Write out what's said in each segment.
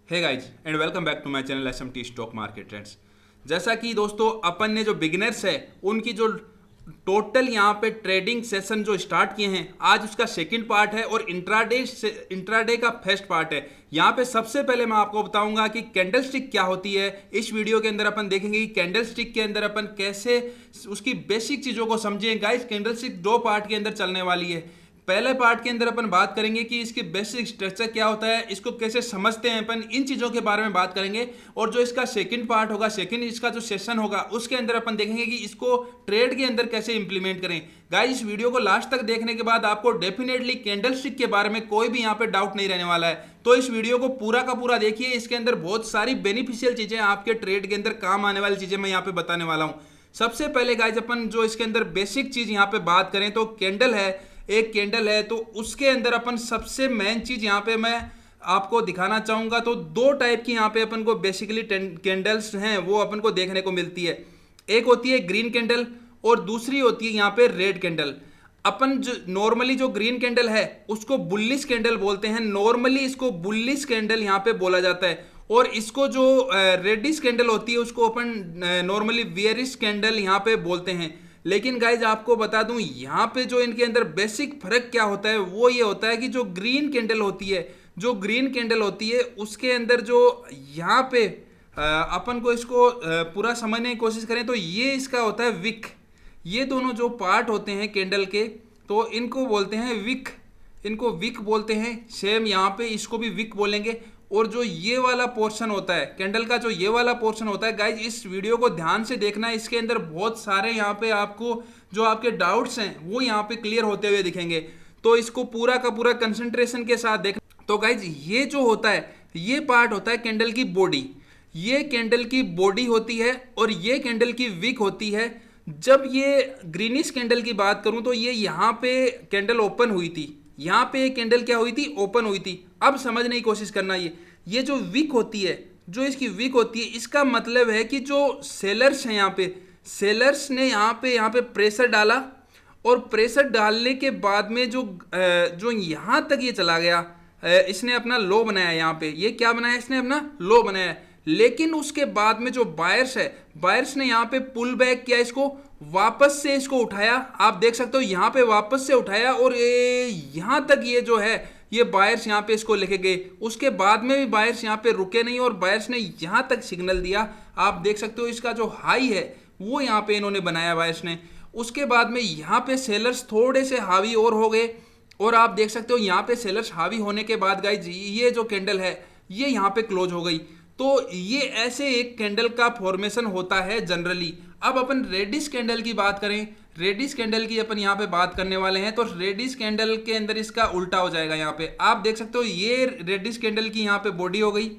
Hey guys and welcome back to my channel SMT stock market trends. जैसा कि दोस्तों अपन ने जो बिगिनर्स है उनकी जो टोटल यहाँ पे ट्रेडिंग सेशन जो स्टार्ट किए हैं, आज उसका सेकंड पार्ट है और इंट्राडे का फर्स्ट पार्ट है। यहाँ पे सबसे पहले मैं आपको बताऊंगा कि कैंडल स्टिक क्या होती है। इस वीडियो के अंदर अपन देखेंगे कि कैंडल स्टिक के अंदर अपन कैसे उसकी बेसिक चीज़ों को समझें। गाइज कैंडल स्टिक दो पार्ट के अंदर चलने वाली है। पहले पार्ट के अंदर अपन बात करेंगे कि इसके बेसिक स्ट्रक्चर क्या होता है, इसको कैसे समझते हैं अपन, इन चीज़ों के बारे में बात करेंगे। और जो इसका सेकंड पार्ट होगा, सेकंड इसका जो सेशन होगा, उसके अंदर अपन देखेंगे कि इसको ट्रेड के अंदर कैसे इंप्लीमेंट करें। गाइस इस वीडियो को लास्ट तक देखने के बाद आपको डेफिनेटली कैंडल स्टिक के बारे में कोई भी यहाँ पे डाउट नहीं रहने वाला है। तो इस वीडियो को पूरा का पूरा देखिए, इसके अंदर बहुत सारी बेनिफिशियल चीज़ें, आपके ट्रेड के अंदर काम आने वाली चीज़ें मैं यहाँ पे बताने वाला हूँ। सबसे पहले गाइस अपन जो इसके अंदर बेसिक चीज़ यहाँ पे बात करें तो कैंडल है, एक कैंडल है। तो उसके अंदर अपन सबसे मेन चीज यहाँ पे मैं आपको दिखाना चाहूंगा। तो दो टाइप की यहाँ पे अपन को बेसिकली कैंडल्स हैं वो अपन को देखने को मिलती है। एक होती है ग्रीन कैंडल और दूसरी होती है यहाँ पे रेड कैंडल। अपन जो नॉर्मली जो ग्रीन कैंडल है उसको बुलिश कैंडल बोलते हैं। नॉर्मली इसको बुलिश कैंडल यहाँ पे बोला जाता है। और इसको जो रेडिश कैंडल होती है उसको अपन नॉर्मली बियरिश कैंडल यहाँ पे बोलते हैं। लेकिन गाइज आपको बता दूं यहाँ पे जो इनके अंदर बेसिक फर्क क्या होता है वो ये होता है कि जो ग्रीन कैंडल होती है, उसके अंदर जो यहाँ पे अपन को इसको पूरा समझने की कोशिश करें तो ये इसका होता है विक। ये दोनों जो पार्ट होते हैं कैंडल के, तो इनको बोलते हैं विक, इनको विक बोलते हैं। सेम यहाँ पे इसको भी विक बोलेंगे। और जो ये वाला पोर्शन होता है कैंडल का, जो ये वाला पोर्शन होता है, गाइज इस वीडियो को ध्यान से देखना। इसके अंदर बहुत सारे यहाँ पे आपको जो आपके डाउट्स हैं वो यहाँ पे क्लियर होते हुए दिखेंगे। तो इसको पूरा का पूरा कंसंट्रेशन के साथ देखना। तो गाइज ये जो होता है, ये पार्ट होता है कैंडल की बॉडी। ये कैंडल की बॉडी होती है और ये कैंडल की विक होती है। जब ये ग्रीनिश कैंडल की बात करूं तो ये यहाँ पे कैंडल ओपन हुई थी, यहाँ पे कैंडल क्या हुई थी, ओपन हुई थी। अब समझने की कोशिश करना, ये जो विक होती है, जो इसकी विक होती है, इसका मतलब है कि जो सेलर्स हैं यहाँ पे, सेलर्स ने यहाँ पे प्रेशर डाला और प्रेशर डालने के बाद में जो यहाँ तक ये चला गया, इसने अपना लो बनाया। यहाँ पे ये क्या बनाया, इसने अपना लो बनाया। लेकिन उसके बाद में जो बायर्स है, बायर्स ने यहाँ पे पुल बैक किया, इसको वापस से इसको उठाया। आप देख सकते हो यहाँ पे वापस से उठाया और यहाँ तक ये जो है ये बायर्स यहाँ पे इसको लेके गए। उसके बाद में भी बायर्स यहाँ पे रुके नहीं और बायर्स ने यहाँ तक सिग्नल दिया। आप देख सकते हो इसका जो हाई है वो यहाँ पे इन्होंने बनाया बायर्स ने। उसके बाद में यहाँ पे सेलर्स थोड़े से हावी और हो गए और आप देख सकते हो यहाँ पे सेलर्स हावी होने के बाद गाइज ये जो कैंडल है ये यहाँ पे क्लोज हो गई। तो ये ऐसे एक कैंडल का फॉर्मेशन होता है जनरली। अब अपन रेडिश कैंडल की बात करें, रेडिश कैंडल की अपन यहाँ पे बात करने वाले हैं। तो रेडिश कैंडल के अंदर इसका उल्टा हो जाएगा। यहाँ पे आप देख सकते हो ये रेडिश कैंडल की यहाँ पे बॉडी हो गई।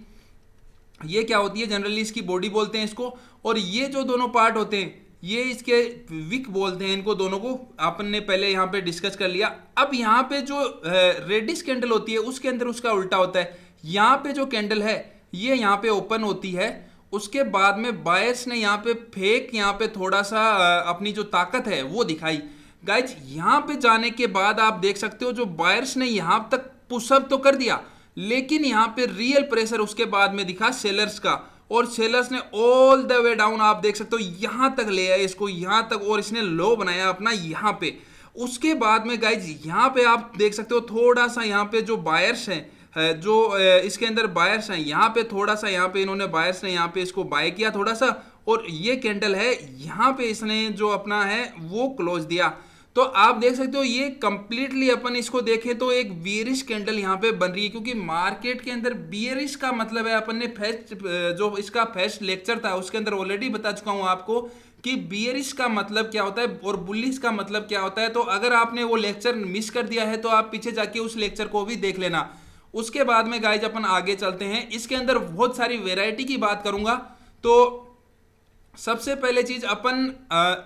ये क्या होती है, जनरली इसकी बॉडी बोलते हैं इसको। और ये जो दोनों पार्ट होते हैं ये इसके विक बोलते हैं। इनको दोनों को अपन ने पहले यहाँ पे डिस्कस कर लिया। अब यहाँ पे जो रेडिश कैंडल होती है उसके अंदर उसका उल्टा होता है। यहाँ पे जो कैंडल है ये यहाँ पे ओपन होती है। उसके बाद में बायर्स ने यहाँ पे फेक, यहाँ पे थोड़ा सा अपनी जो ताकत है वो दिखाई। गाइज यहाँ पे जाने के बाद आप देख सकते हो जो बायर्स ने यहाँ तक पुशअप तो कर दिया, लेकिन यहाँ पे रियल प्रेशर उसके बाद में दिखा सेलर्स का। और सेलर्स ने ऑल द वे डाउन आप देख सकते हो यहाँ तक ले आए इसको, यहाँ तक, और इसने लो बनाया अपना यहाँ पे। उसके बाद में गाइज यहाँ पे आप देख सकते हो थोड़ा सा यहाँ पे जो बायर्स हैं, जो इसके अंदर बायर्स हैं, यहाँ पे थोड़ा सा यहाँ पे इन्होंने बायर्स ने यहाँ पे इसको बाय किया थोड़ा सा। और ये कैंडल है यहाँ पे इसने जो अपना है वो क्लोज दिया। तो आप देख सकते हो ये कंप्लीटली अपन इसको देखें तो एक बियरिश कैंडल यहाँ पे बन रही है। क्योंकि मार्केट के अंदर बियरिश का मतलब है, अपन ने फर्स्ट जो इसका फर्स्ट लेक्चर था उसके अंदर ऑलरेडी बता चुका हूँ आपको कि बियरिश का मतलब क्या होता है और बुलिश का मतलब क्या होता है। तो अगर आपने वो लेक्चर मिस कर दिया है तो आप पीछे जाके उस लेक्चर को भी देख लेना। उसके बाद में गाइज अपन आगे चलते हैं। इसके अंदर बहुत सारी वेराइटी की बात करूंगा। तो सबसे पहले चीज अपन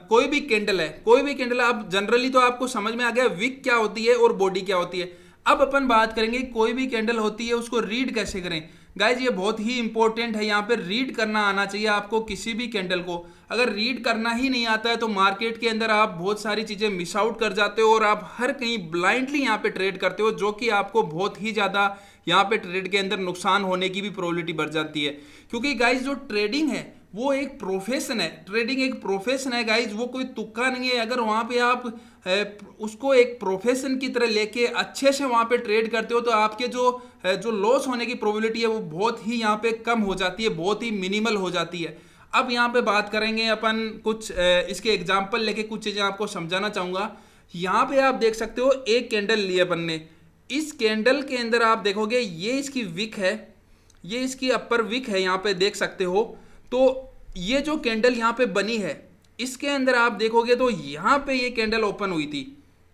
कोई भी कैंडल है, अब जनरली तो आपको समझ में आ गया विक क्या होती है और बॉडी क्या होती है। अब अपन बात करेंगे कोई भी कैंडल होती है उसको रीड कैसे करें। गाइज ये बहुत ही इंपॉर्टेंट है, यहाँ पे रीड करना आना चाहिए आपको किसी भी कैंडल को। अगर रीड करना ही नहीं आता है तो मार्केट के अंदर आप बहुत सारी चीज़ें मिस आउट कर जाते हो और आप हर कहीं ब्लाइंडली यहाँ पे ट्रेड करते हो, जो कि आपको बहुत ही ज़्यादा यहाँ पे ट्रेड के अंदर नुकसान होने की भी प्रोबेबिलिटी बढ़ जाती है। क्योंकि गाइज जो ट्रेडिंग है वो एक प्रोफेशन है, ट्रेडिंग एक प्रोफेशन है गाइज, वो कोई तुक्का नहीं है। अगर वहाँ पे आप उसको एक प्रोफेशन की तरह लेके अच्छे से वहाँ पे ट्रेड करते हो तो आपके जो लॉस होने की प्रोबेबिलिटी है वो बहुत ही यहाँ पे कम हो जाती है, बहुत ही मिनिमल हो जाती है। अब यहाँ पे बात करेंगे अपन कुछ इसके एग्जाम्पल लेके कुछ चीज़ें आपको समझाना चाहूँगा। यहाँ पे आप देख सकते हो एक कैंडल ली अपन ने, इस कैंडल के अंदर आप देखोगे ये इसकी विक है, ये इसकी अपर विक है, यहाँ पे देख सकते हो। तो ये जो कैंडल यहाँ पे बनी है इसके अंदर आप देखोगे तो यहाँ पे ये कैंडल ओपन हुई थी।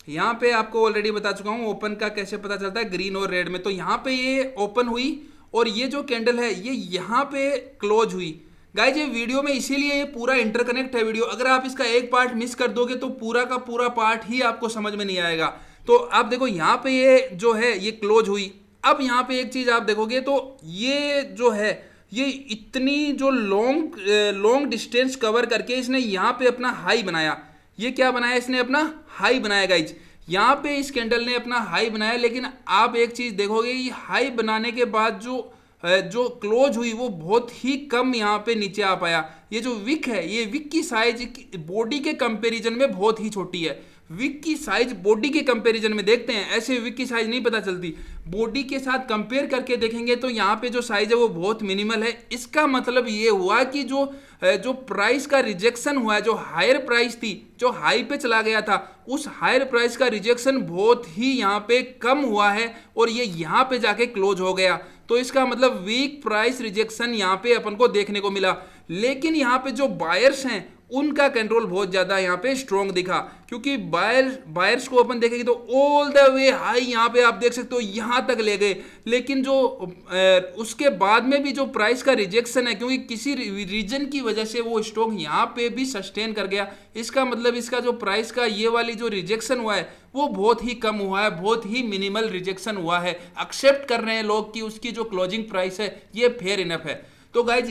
यहाँ पे आपको ऑलरेडी बता चुका हूँ ओपन का कैसे पता चलता है, ग्रीन और रेड में। तो यहाँ पे ये ओपन हुई और ये जो कैंडल है ये यहाँ पे क्लोज हुई। गाइज ये वीडियो में इसीलिए ये पूरा इंटरकनेक्ट है वीडियो, अगर आप इसका एक पार्ट मिस कर दोगे तो पूरा का पूरा पार्ट ही आपको समझ में नहीं आएगा। तो आप देखो यहाँ पे ये जो है ये क्लोज हुई। अब यहाँ पे एक चीज आप देखोगे तो ये जो है ये इतनी जो लॉन्ग डिस्टेंस कवर करके इसने यहाँ पे अपना हाई बनाया। ये क्या बनाया, इसने अपना हाई बनाया गाइज, यहाँ पे इस कैंडल ने अपना हाई बनाया। लेकिन आप एक चीज देखोगे ये हाई बनाने के बाद जो क्लोज हुई वो बहुत ही कम यहाँ पे नीचे आ पाया। ये जो विक है ये विक की साइज बॉडी के कंपैरिजन में बहुत ही छोटी है। विक की साइज बॉडी के कंपैरिजन में देखते हैं, ऐसे विक की साइज नहीं पता चलती, बॉडी के साथ कंपेयर करके देखेंगे तो यहाँ पे जो साइज है वो बहुत मिनिमल है। इसका मतलब ये हुआ कि जो प्राइस का रिजेक्शन हुआ है, जो हायर प्राइस थी, जो हाई पे चला गया था, उस हायर प्राइस का रिजेक्शन बहुत ही यहाँ पे कम हुआ है और ये यहाँ पे जाके क्लोज हो गया। तो इसका मतलब वीक प्राइस रिजेक्शन यहाँ पे अपन को देखने को मिला। लेकिन यहाँ पे जो बायर्स हैं उनका कंट्रोल बहुत ज्यादा यहाँ पे स्ट्रॉन्ग दिखा, क्योंकि बायर्स को अपन देखेंगे तो ऑल द वे हाई यहाँ पे आप देख सकते हो यहाँ तक ले गए। लेकिन जो उसके बाद में भी जो प्राइस का रिजेक्शन है, क्योंकि किसी रीजन की वजह से वो स्टॉक यहाँ पे भी सस्टेन कर गया। इसका मतलब इसका जो प्राइस का ये वाली जो रिजेक्शन हुआ है वो बहुत ही कम हुआ है, बहुत ही मिनिमल रिजेक्शन हुआ है। एक्सेप्ट कर रहे हैं लोग कि उसकी जो क्लोजिंग प्राइस है ये फेयर इनफ है। तो गाइज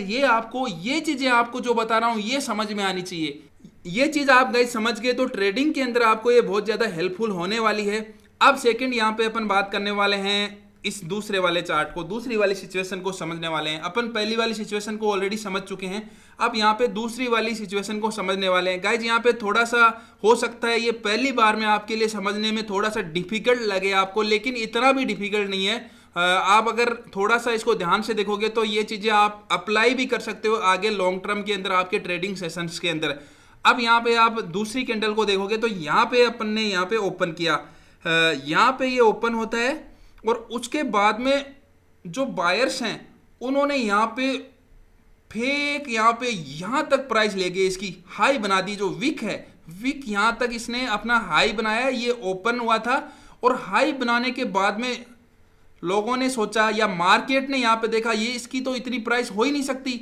ये चीजें आपको जो बता रहा हूं ये समझ में आनी चाहिए। ये चीज आप गाइज समझ गए तो ट्रेडिंग के अंदर आपको ये बहुत ज्यादा हेल्पफुल होने वाली है। अब सेकंड यहाँ पे अपन बात करने वाले हैं इस दूसरे वाले चार्ट को, दूसरी वाली सिचुएशन को समझने वाले हैं। अपन पहली वाली सिचुएशन को ऑलरेडी समझ चुके हैं, अब यहाँ पे दूसरी वाली सिचुएशन को समझने वाले हैं। गाइज यहाँ पे थोड़ा सा हो सकता है ये पहली बार में आपके लिए समझने में थोड़ा सा डिफिकल्ट लगे आपको, लेकिन इतना भी डिफिकल्ट नहीं है। आप अगर थोड़ा सा इसको ध्यान से देखोगे तो ये चीजें आप अप्लाई भी कर सकते हो आगे लॉन्ग टर्म के अंदर आपके ट्रेडिंग सेशंस के अंदर। अब यहाँ पे आप दूसरी कैंडल को देखोगे तो यहाँ पे अपन ने यहाँ पे ओपन किया, यहाँ पे ये ओपन होता है और उसके बाद में जो बायर्स हैं उन्होंने यहाँ पे फेक यहाँ तक प्राइस ले गए, इसकी हाई बना दी। जो विक है, विक यहाँ तक इसने अपना हाई बनाया, ये ओपन हुआ था और हाई बनाने के बाद में लोगों ने सोचा या मार्केट ने यहाँ पे देखा ये इसकी तो इतनी प्राइस हो ही नहीं सकती,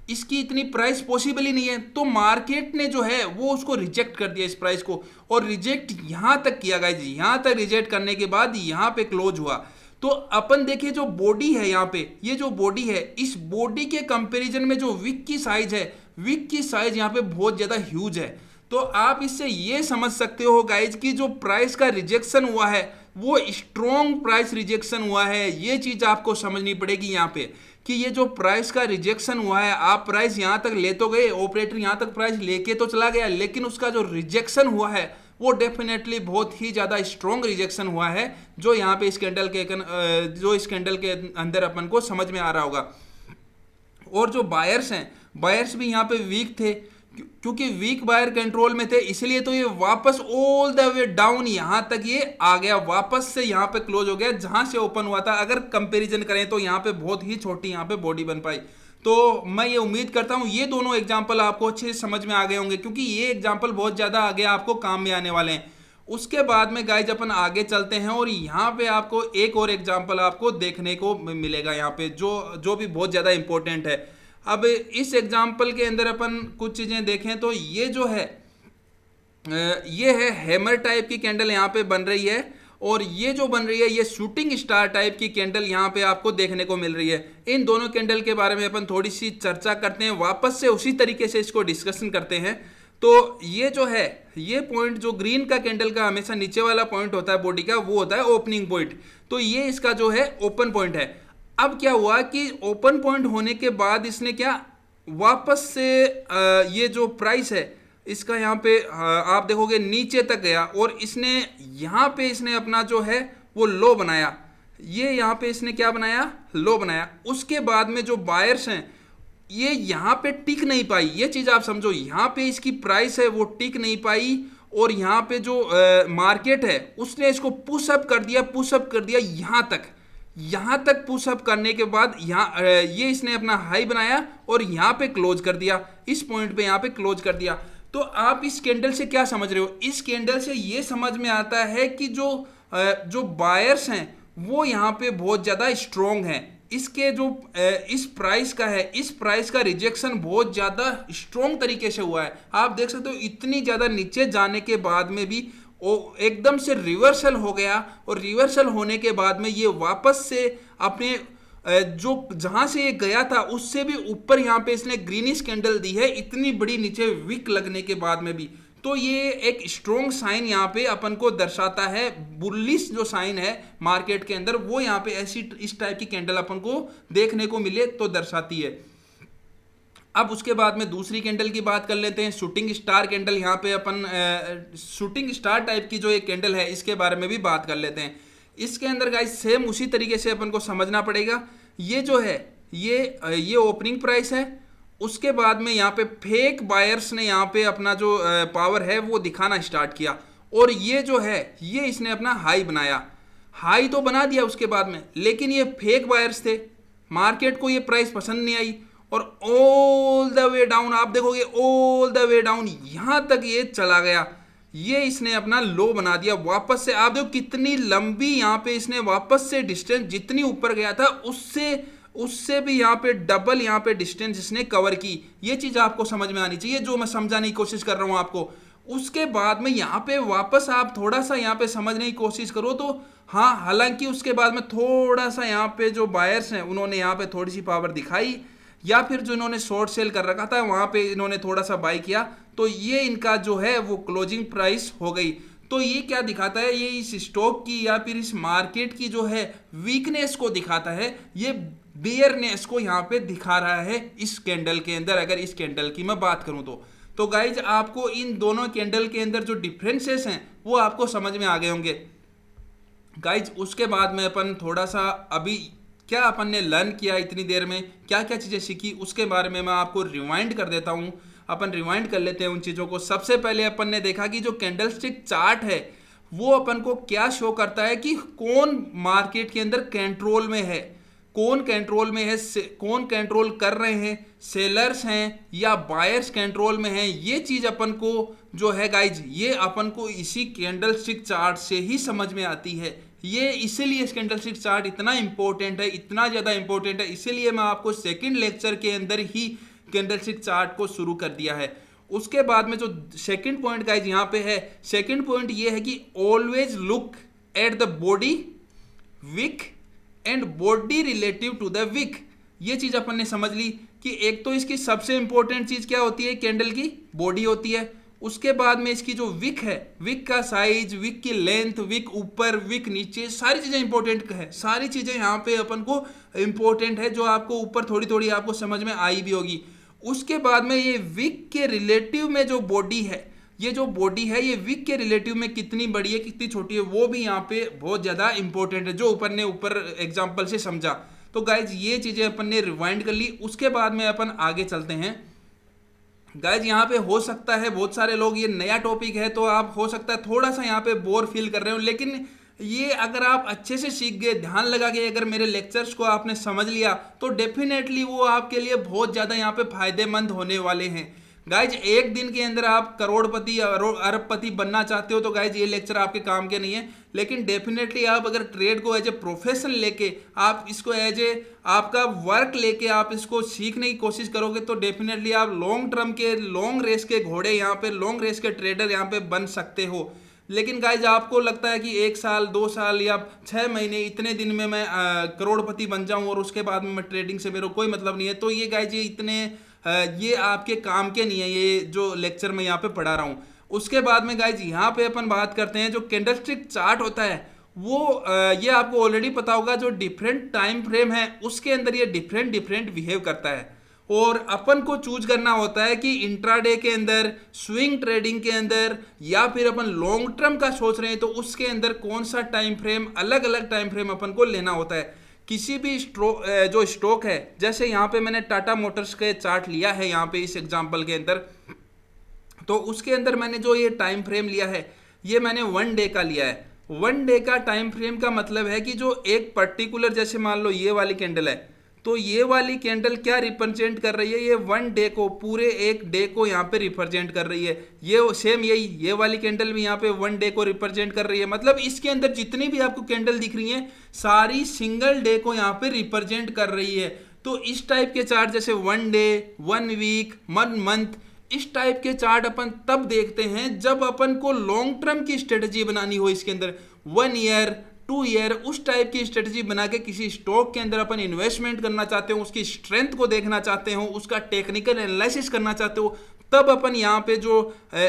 इसकी इतनी प्राइस पॉसिबल ही नहीं है। तो मार्केट ने जो है वो उसको रिजेक्ट कर दिया इस प्राइस को, और रिजेक्ट यहाँ तक किया गाइस, यहाँ तक रिजेक्ट करने के बाद यहाँ पे क्लोज हुआ। तो अपन देखिए जो बॉडी है यहाँ पे, ये जो बॉडी है इस बॉडी के कंपैरिजन में जो विक की साइज है, विक की साइज यहाँ पे बहुत ज्यादा ह्यूज है। तो आप इससे ये समझ सकते हो गाइज कि जो प्राइस का रिजेक्शन हुआ है वो स्ट्रॉन्ग प्राइस रिजेक्शन हुआ है। ये चीज आपको समझनी पड़ेगी यहाँ पे कि ये जो प्राइस का रिजेक्शन हुआ है, आप प्राइस यहाँ तक ले तो गए, ऑपरेटर यहाँ तक प्राइस लेके तो चला गया, लेकिन उसका जो रिजेक्शन हुआ है वो डेफिनेटली बहुत ही ज्यादा स्ट्रॉन्ग रिजेक्शन हुआ है, जो यहाँ पे इस कैंडल के अंदर अपन को समझ में आ रहा होगा। और जो बायर्स हैं, बायर्स भी यहाँ पे वीक थे, क्योंकि वीक बायर कंट्रोल में थे, इसलिए तो ये वापस ऑल द वे डाउन यहाँ तक ये आ गया, वापस से यहाँ पे क्लोज हो गया जहां से ओपन हुआ था। अगर कंपैरिजन करें तो यहाँ पे बहुत ही छोटी यहाँ पे बॉडी बन पाई। तो मैं ये उम्मीद करता हूँ ये दोनों एग्जाम्पल आपको अच्छे से समझ में आ गए होंगे, क्योंकि ये एग्जाम्पल बहुत ज्यादा आगे आपको काम में आने वाले हैं। उसके बाद में गाइज अपन आगे चलते हैं और यहाँ पे आपको एक और एग्जाम्पल आपको देखने को मिलेगा यहाँ पे, जो भी बहुत ज्यादा इंपॉर्टेंट है। अब इस एग्जाम्पल के अंदर अपन कुछ चीजें देखें तो ये जो है ये है हैमर टाइप की कैंडल यहाँ पे बन रही है, और ये जो बन रही है ये शूटिंग स्टार टाइप की कैंडल यहाँ पे आपको देखने को मिल रही है। इन दोनों कैंडल के बारे में अपन थोड़ी सी चर्चा करते हैं, वापस से उसी तरीके से इसको डिस्कशन करते हैं। तो ये जो है ये पॉइंट जो ग्रीन का कैंडल का हमेशा नीचे वाला पॉइंट होता है बॉडी का, वो होता है ओपनिंग पॉइंट। तो ये इसका जो है ओपन पॉइंट है। अब क्या हुआ कि ओपन पॉइंट होने के बाद इसने क्या वापस से ये जो प्राइस है इसका यहाँ पे आप देखोगे नीचे तक गया और इसने यहाँ पे इसने अपना जो है वो लो बनाया। ये यहाँ पे इसने क्या बनाया, लो बनाया। उसके बाद में जो बायर्स हैं ये यहाँ पे टिक नहीं पाई, ये चीज़ आप समझो। यहाँ पे इसकी प्राइस है वो टिक नहीं पाई और यहाँ पे जो मार्केट है उसने इसको पुशअप कर दिया यहाँ तक पुशअप करने के बाद यहाँ ये इसने अपना हाई बनाया और यहाँ पे क्लोज कर दिया, इस पॉइंट पे यहाँ पे क्लोज कर दिया। तो आप इस कैंडल से क्या समझ रहे हो? इस कैंडल से ये समझ में आता है कि जो बायर्स हैं वो यहाँ पे बहुत ज़्यादा स्ट्रॉन्ग हैं। इसके जो इस प्राइस का है, इस प्राइस का रिजेक्शन बहुत ज़्यादा स्ट्रॉन्ग तरीके से हुआ है। आप देख सकते हो इतनी ज़्यादा नीचे जाने के बाद में भी वो एकदम से रिवर्सल हो गया और रिवर्सल होने के बाद में ये वापस से अपने जो जहां से ये गया था उससे भी ऊपर यहाँ पे इसने ग्रीनिश कैंडल दी है, इतनी बड़ी नीचे विक लगने के बाद में भी। तो ये एक स्ट्रॉन्ग साइन यहाँ पे अपन को दर्शाता है, बुलिश जो साइन है मार्केट के अंदर वो यहाँ पे ऐसी इस टाइप की कैंडल अपन को देखने को मिले तो दर्शाती है। अब उसके बाद में दूसरी कैंडल की बात कर लेते हैं, शूटिंग स्टार कैंडल। यहाँ पे अपन शूटिंग स्टार टाइप की जो एक कैंडल है इसके बारे में भी बात कर लेते हैं। इसके अंदर गाइस सेम उसी तरीके से अपन को समझना पड़ेगा। ये जो है ये ओपनिंग प्राइस है, उसके बाद में यहाँ पे फेक बायर्स ने यहाँ पे अपना जो पावर है वो दिखाना स्टार्ट किया और ये जो है ये इसने अपना हाई बनाया। हाई तो बना दिया उसके बाद में, लेकिन ये फेक बायर्स थे, मार्केट को ये प्राइस पसंद नहीं आई और ऑल द वे डाउन आप देखोगे ऑल द वे डाउन यहाँ तक ये चला गया। ये इसने अपना लो बना दिया वापस से। आप देखो कितनी लंबी यहाँ पे इसने वापस से डिस्टेंस, जितनी ऊपर गया था उससे भी यहाँ पे डबल यहाँ पे डिस्टेंस इसने कवर की। ये चीज़ आपको समझ में आनी चाहिए जो मैं समझाने की कोशिश कर रहा हूँ आपको। उसके बाद में यहाँ पे वापस आप थोड़ा सा यहाँ पे समझने की कोशिश करो तो हाँ, हालांकि उसके बाद में थोड़ा सा यहाँ पे जो बायर्स हैं उन्होंने यहाँ पे थोड़ी सी पावर दिखाई, या फिर जो इन्होंने शॉर्ट सेल कर रखा था वहाँ पे इन्होंने थोड़ा सा बाई किया, तो ये इनका जो है वो क्लोजिंग प्राइस हो गई। तो ये क्या दिखाता है, ये इस स्टॉक की या फिर इस मार्केट की जो है वीकनेस को दिखाता है, ये बेयरनेस को यहाँ पे दिखा रहा है इस कैंडल के अंदर। अगर इस कैंडल की मैं बात करूं तो गाइज आपको इन दोनों कैंडल के अंदर जो डिफरेंसेस हैं वो आपको समझ में आ गए होंगे गाइज। उसके बाद में अपन थोड़ा सा अभी क्या अपन ने लर्न किया इतनी देर में, क्या क्या चीज़ें सीखी, उसके बारे में मैं आपको रिवाइंड कर देता हूँ। अपन रिवाइंड कर लेते हैं उन चीज़ों को। सबसे पहले अपन ने देखा कि जो कैंडलस्टिक चार्ट है वो अपन को क्या शो करता है कि कौन मार्केट के अंदर कंट्रोल में है, कौन कंट्रोल में है, कौन कंट्रोल कर रहे हैं, सेलर्स हैं या बायर्स कंट्रोल में हैं। ये चीज़ अपन को जो है गाइज ये अपन को इसी कैंडलस्टिक चार्ट से ही समझ में आती है। ये इसीलिए कैंडलस्टिक चार्ट इतना इंपॉर्टेंट है, इतना ज़्यादा इंपॉर्टेंट है, इसीलिए मैं आपको सेकंड लेक्चर के अंदर ही कैंडलस्टिक चार्ट को शुरू कर दिया है। उसके बाद में जो सेकंड पॉइंट गाइज यहाँ पे है, सेकंड पॉइंट ये है कि always look at the body wick and body relative to the wick. ये चीज अपन ने समझ ली कि एक तो इसकी सबसे इंपॉर्टेंट चीज क्या होती है, कैंडल की बॉडी होती है। उसके बाद में इसकी जो विक है, विक का साइज, विक की लेंथ, विक ऊपर, विक नीचे, सारी चीजें इंपॉर्टेंट है। सारी चीजें यहाँ पे अपन को इंपॉर्टेंट है जो आपको ऊपर थोड़ी थोड़ी आपको समझ में आई भी होगी। उसके बाद में ये विक के रिलेटिव में जो बॉडी है, ये जो बॉडी है ये विक के रिलेटिव में कितनी बड़ी है कितनी छोटी है वो भी यहाँ पे बहुत ज़्यादा इंपॉर्टेंट है, जो ऊपर एग्जांपल से समझा। तो गाइज ये चीज़ें अपन ने रिवाइंड कर ली। उसके बाद में अपन आगे चलते हैं। गाइज यहाँ पे हो सकता है बहुत सारे लोग, ये नया टॉपिक है तो आप हो सकता है थोड़ा सा यहाँ पे बोर फील कर रहे हो, लेकिन ये अगर आप अच्छे से सीख गए, ध्यान लगा के अगर मेरे लेक्चर्स को आपने समझ लिया तो डेफिनेटली वो आपके लिए बहुत ज़्यादा यहाँ पे फायदेमंद होने वाले हैं। गाइज एक दिन के अंदर आप करोड़पति अरबपति बनना चाहते हो तो गाइज ये लेक्चर आपके काम के नहीं है, लेकिन डेफिनेटली आप अगर ट्रेड को एज ए प्रोफेशन लेके, आप इसको एज ए आपका वर्क लेके आप इसको सीखने की कोशिश करोगे तो डेफिनेटली आप लॉन्ग टर्म के, लॉन्ग रेस के घोड़े यहाँ पे, लॉन्ग रेस के ट्रेडर यहाँ पे बन सकते हो। लेकिन गाइज आपको लगता है कि 1 साल 2 साल या 6 महीने इतने दिन में मैं करोड़पति बन जाऊं और उसके बाद में मैं ट्रेडिंग से मेरा कोई मतलब नहीं है, तो ये गाइज ये इतने ये आपके काम के नहीं है ये जो लेक्चर मैं यहाँ पे पढ़ा रहा हूँ। उसके बाद में गाइज यहाँ पे अपन बात करते हैं जो कैंडलस्टिक चार्ट होता है वो ये आपको ऑलरेडी पता होगा, जो डिफरेंट टाइम फ्रेम है उसके अंदर ये डिफरेंट बिहेव करता है और अपन को चूज करना होता है कि इंट्राडे के अंदर, स्विंग ट्रेडिंग के अंदर या फिर अपन लॉन्ग टर्म का सोच रहे हैं तो उसके अंदर कौन सा टाइम फ्रेम, अलग अलग टाइम फ्रेम अपन को लेना होता है। किसी भी जो स्टॉक है, जैसे यहाँ पे मैंने टाटा मोटर्स के चार्ट लिया है यहाँ पे इस एग्जांपल के अंदर, तो उसके अंदर मैंने जो ये टाइम फ्रेम लिया है ये मैंने 1 डे का लिया है। 1 डे का टाइम फ्रेम का मतलब है कि जो एक पर्टिकुलर, जैसे मान लो ये वाली कैंडल है, तो ये वाली कैंडल क्या रिप्रेजेंट कर रही है, ये 1 डे को, पूरे एक डे को यहाँ पे रिप्रेजेंट कर रही है। ये सेम यही ये वाली कैंडल भी यहाँ पे 1 डे को रिप्रेजेंट कर रही है। मतलब इसके अंदर जितनी भी आपको कैंडल दिख रही हैं सारी सिंगल डे को यहाँ पे रिप्रेजेंट कर रही है। तो इस टाइप के चार्ट जैसे 1 डे, 1 वीक, 1 मंथ, इस टाइप के चार्ट अपन तब देखते हैं जब अपन को लॉन्ग टर्म की स्ट्रेटजी बनानी हो। इसके अंदर 1 ईयर, 2 ईयर उस टाइप की स्ट्रेटजी बना के किसी स्टॉक के अंदर अपन इन्वेस्टमेंट करना चाहते हो, उसकी स्ट्रेंथ को देखना चाहते हो, उसका टेक्निकल एनालिसिस करना चाहते हो, तब अपन यहाँ पे जो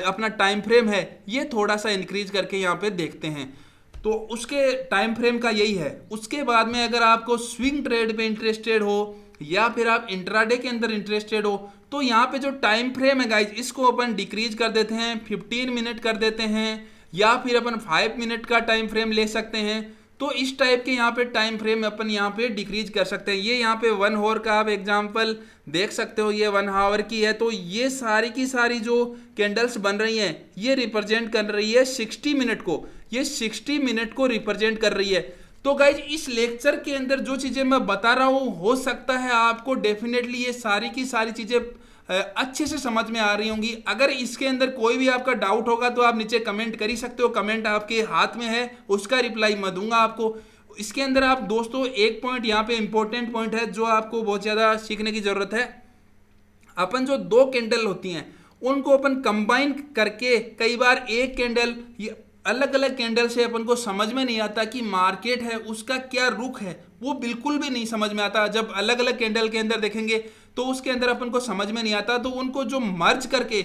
अपना टाइम फ्रेम है ये थोड़ा सा इंक्रीज करके यहाँ पे देखते हैं। तो उसके टाइम फ्रेम का यही है। उसके बाद में अगर आपको स्विंग ट्रेड पे इंटरेस्टेड हो या फिर आप इंट्राडे के अंदर इंटरेस्टेड हो तो यहाँ पे जो टाइम फ्रेम है गाइज इसको अपन डिक्रीज कर देते हैं, 15 मिनट कर देते हैं या फिर अपन 5 मिनट का टाइम फ्रेम ले सकते हैं। तो इस टाइप के यहाँ पे टाइम फ्रेम अपन यहाँ पे डिक्रीज कर सकते हैं। ये यहाँ पे 1 आवर का आप एग्जांपल देख सकते हो, ये 1 आवर की है। तो ये सारी की सारी जो कैंडल्स बन रही हैं ये रिप्रेजेंट कर रही है 60 मिनट को, ये 60 मिनट को रिप्रेजेंट कर रही है। तो गाइज इस लेक्चर के अंदर जो चीज़ें मैं बता रहा हूँ हो सकता है आपको डेफिनेटली ये सारी की सारी चीज़ें अच्छे से समझ में आ रही होंगी। अगर इसके अंदर कोई भी आपका डाउट होगा तो आप नीचे कमेंट कर ही सकते हो, कमेंट आपके हाथ में है, उसका रिप्लाई मैं दूंगा आपको। इसके अंदर आप दोस्तों एक पॉइंट यहाँ पे इंपॉर्टेंट पॉइंट है जो आपको बहुत ज़्यादा सीखने की ज़रूरत है। अपन जो 2 कैंडल होती हैं उनको अपन कंबाइन करके, कई बार एक कैंडल, अलग अलग कैंडल से अपन को समझ में नहीं आता कि मार्केट है उसका क्या रुख है, वो बिल्कुल भी नहीं समझ में आता। जब अलग अलग कैंडल के अंदर देखेंगे तो उसके अंदर अपन को समझ में नहीं आता, तो उनको जो मर्ज करके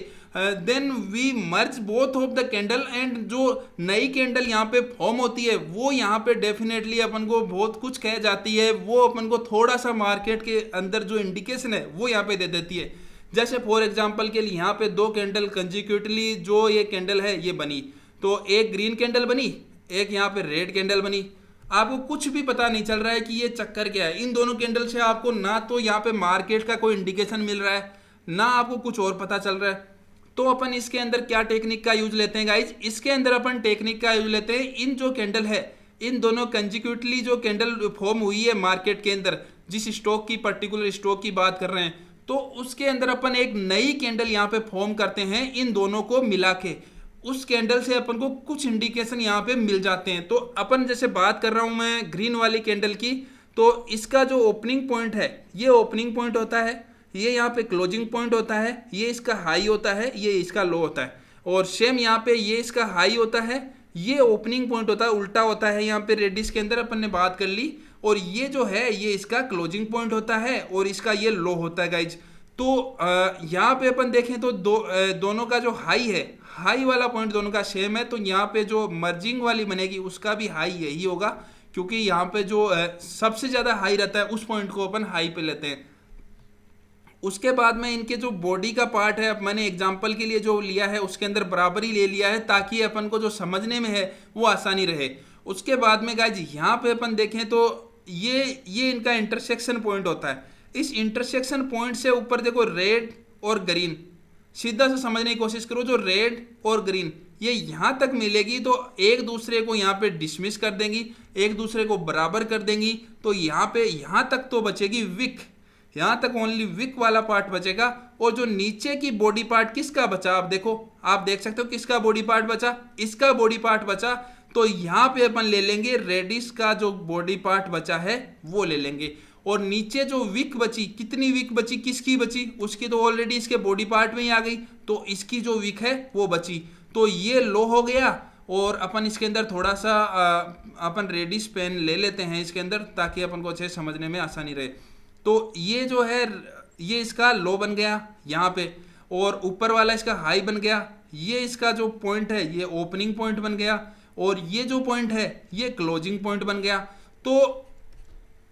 then we merge both of the candle and जो नई कैंडल यहाँ पे फॉर्म होती है वो यहाँ पे डेफिनेटली अपन को बहुत कुछ कह जाती है, वो अपन को थोड़ा सा मार्केट के अंदर जो इंडिकेशन है वो यहाँ पे दे देती है। जैसे फॉर एग्जाम्पल के लिए यहाँ पे 2 कैंडल कंजिक्यूटिवली जो ये कैंडल है ये बनी, तो एक ग्रीन कैंडल बनी, एक यहाँ पे रेड कैंडल बनी। आपको कुछ भी पता नहीं चल रहा है कि ये चक्कर क्या है। इन दोनों कैंडल से आपको ना तो यहाँ पे मार्केट का कोई इंडिकेशन मिल रहा है, ना आपको कुछ और पता चल रहा है। तो अपन इसके अंदर क्या टेक्निक का यूज लेते हैं गाइज, इसके अंदर अपन टेक्निक का यूज लेते हैं, इन जो कैंडल है, इन दोनों कंजिक्यूटिवली जो कैंडल फॉर्म हुई है मार्केट के अंदर, जिस स्टॉक की, पर्टिकुलर स्टॉक की बात कर रहे हैं, तो उसके अंदर अपन एक नई कैंडल यहाँ पे फॉर्म करते हैं इन दोनों को मिला के। उस कैंडल से अपन को कुछ इंडिकेशन यहाँ पे मिल जाते हैं। तो अपन जैसे बात कर रहा हूँ मैं ग्रीन वाली कैंडल की, तो इसका जो ओपनिंग पॉइंट है ये ओपनिंग पॉइंट होता है, ये यहाँ पे क्लोजिंग पॉइंट होता है, ये इसका हाई होता है, ये इसका लो होता है, और सेम यहाँ पे ये इसका हाई होता है, ये ओपनिंग पॉइंट होता है, उल्टा होता है। यहाँ पे रेडिस के अंदर अपन ने बात कर ली, और ये जो है ये इसका क्लोजिंग पॉइंट होता है और इसका ये लो होता है गाइज। तो यहाँ पे अपन देखें तो दोनों का जो हाई है, हाई वाला पॉइंट दोनों का सेम है, तो यहाँ पे जो मर्जिंग वाली बनेगी उसका भी हाई यही होगा, क्योंकि यहाँ पे जो सबसे ज़्यादा हाई रहता है उस पॉइंट को अपन हाई पे लेते हैं। उसके बाद में इनके जो बॉडी का पार्ट है, मैंने एग्जांपल के लिए जो लिया है उसके अंदर बराबर ही ले लिया है ताकि अपन को जो समझने में है वो आसानी रहे। उसके बाद में गाइज यहाँ पे अपन देखें तो ये इनका इंटरसेक्शन पॉइंट होता है। इस इंटरसेक्शन पॉइंट से ऊपर देखो रेड और ग्रीन, सीधा से समझने की कोशिश करो, जो रेड और ग्रीन ये यहाँ तक मिलेगी तो एक दूसरे को यहाँ पे डिसमिस कर देंगी, एक दूसरे को बराबर कर देंगी। तो यहाँ पे यहाँ तक तो बचेगी विक, यहाँ तक ओनली विक वाला पार्ट बचेगा, और जो नीचे की बॉडी पार्ट किसका बचा, आप देखो, आप देख सकते हो किसका बॉडी पार्ट बचा, इसका बॉडी पार्ट बचा। तो यहाँ पे अपन ले लेंगे रेडिस का जो बॉडी पार्ट बचा है वो ले लेंगे, और नीचे जो विक बची, कितनी विक बची, किसकी बची, उसकी तो ऑलरेडी इसके बॉडी पार्ट में ही आ गई, तो इसकी जो विक है वो बची। तो ये लो हो गया और अपन इसके अंदर थोड़ा सा अपन रेडिश पेन ले लेते हैं इसके अंदर, ताकि अपन को अच्छे समझने में आसानी रहे। तो ये जो है ये इसका लो बन गया यहाँ पे, और ऊपर वाला इसका हाई बन गया। ये इसका जो पॉइंट है ये ओपनिंग पॉइंट बन गया, और ये जो पॉइंट है ये क्लोजिंग पॉइंट बन गया। तो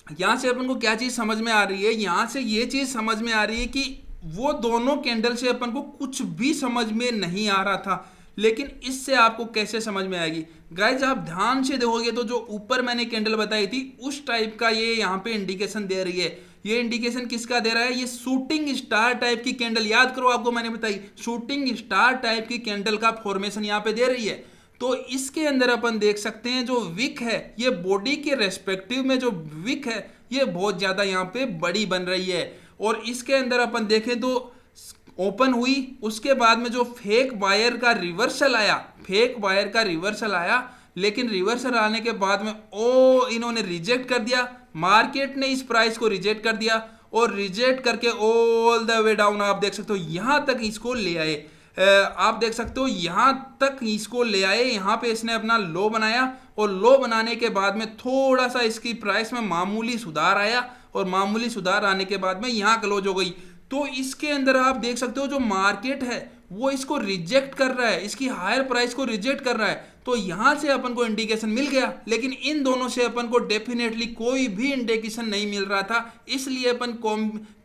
यहां से अपन को क्या चीज समझ में आ रही है, यहां से ये चीज समझ में आ रही है कि वो दोनों कैंडल से अपन को कुछ भी समझ में नहीं आ रहा था, लेकिन इससे आपको कैसे समझ में आएगी गाइज, आप ध्यान से देखोगे तो जो ऊपर मैंने कैंडल बताई थी उस टाइप का ये यहाँ पे इंडिकेशन दे रही है। ये इंडिकेशन किसका दे रहा है, ये शूटिंग स्टार टाइप की कैंडल, याद करो आपको मैंने बताई शूटिंग स्टार टाइप की कैंडल का फॉर्मेशन यहाँ पे दे रही है। तो इसके अंदर अपन देख सकते हैं जो विक है ये बॉडी के रेस्पेक्टिव में जो विक है ये बहुत ज्यादा यहाँ पे बड़ी बन रही है। और इसके अंदर अपन देखें तो ओपन हुई, उसके बाद में जो फेक बायर का रिवर्सल आया, फेक बायर का रिवर्सल आया, लेकिन रिवर्सल आने के बाद में इन्होंने रिजेक्ट कर दिया, मार्केट ने इस प्राइस को रिजेक्ट कर दिया, और रिजेक्ट करके ऑल द वे डाउन आप देख सकते हो यहां तक इसको ले आए। आप देख सकते हो यहां तक इसको ले आए, यहां पे इसने अपना लो बनाया, और लो बनाने के बाद में थोड़ा सा इसकी प्राइस में मामूली सुधार आया, और मामूली सुधार आने के बाद में यहां क्लोज हो गई। तो इसके अंदर आप देख सकते हो जो मार्केट है वो इसको रिजेक्ट कर रहा है, इसकी हायर प्राइस को रिजेक्ट कर रहा है। तो यहां से अपन को इंडिकेशन मिल गया, लेकिन इन दोनों से अपन को डेफिनेटली कोई भी इंडिकेशन नहीं मिल रहा था, इसलिए अपन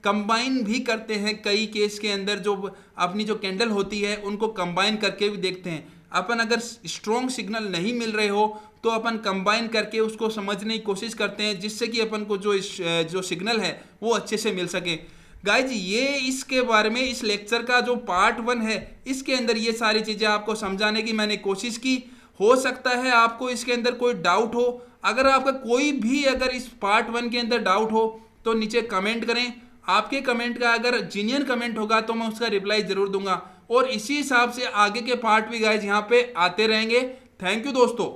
कंबाइन भी करते हैं कई केस के अंदर, जो अपनी जो कैंडल होती है उनको कंबाइन करके भी देखते हैं। अपन अगर स्ट्रॉन्ग सिग्नल नहीं मिल रहे हो तो अपन कंबाइन करके उसको समझने की कोशिश करते हैं, जिससे कि अपन को जो सिग्नल है वो अच्छे से मिल सके। गाइज ये इसके बारे में इस लेक्चर का जो पार्ट 1 है इसके अंदर ये सारी चीज़ें आपको समझाने की मैंने कोशिश की। हो सकता है आपको इसके अंदर कोई डाउट हो, अगर आपका कोई भी अगर इस पार्ट 1 के अंदर डाउट हो तो नीचे कमेंट करें। आपके कमेंट का अगर जेन्युइन कमेंट होगा तो मैं उसका रिप्लाई जरूर दूंगा, और इसी हिसाब से आगे के पार्ट भी गाइज यहाँ पे आते रहेंगे। थैंक यू दोस्तों।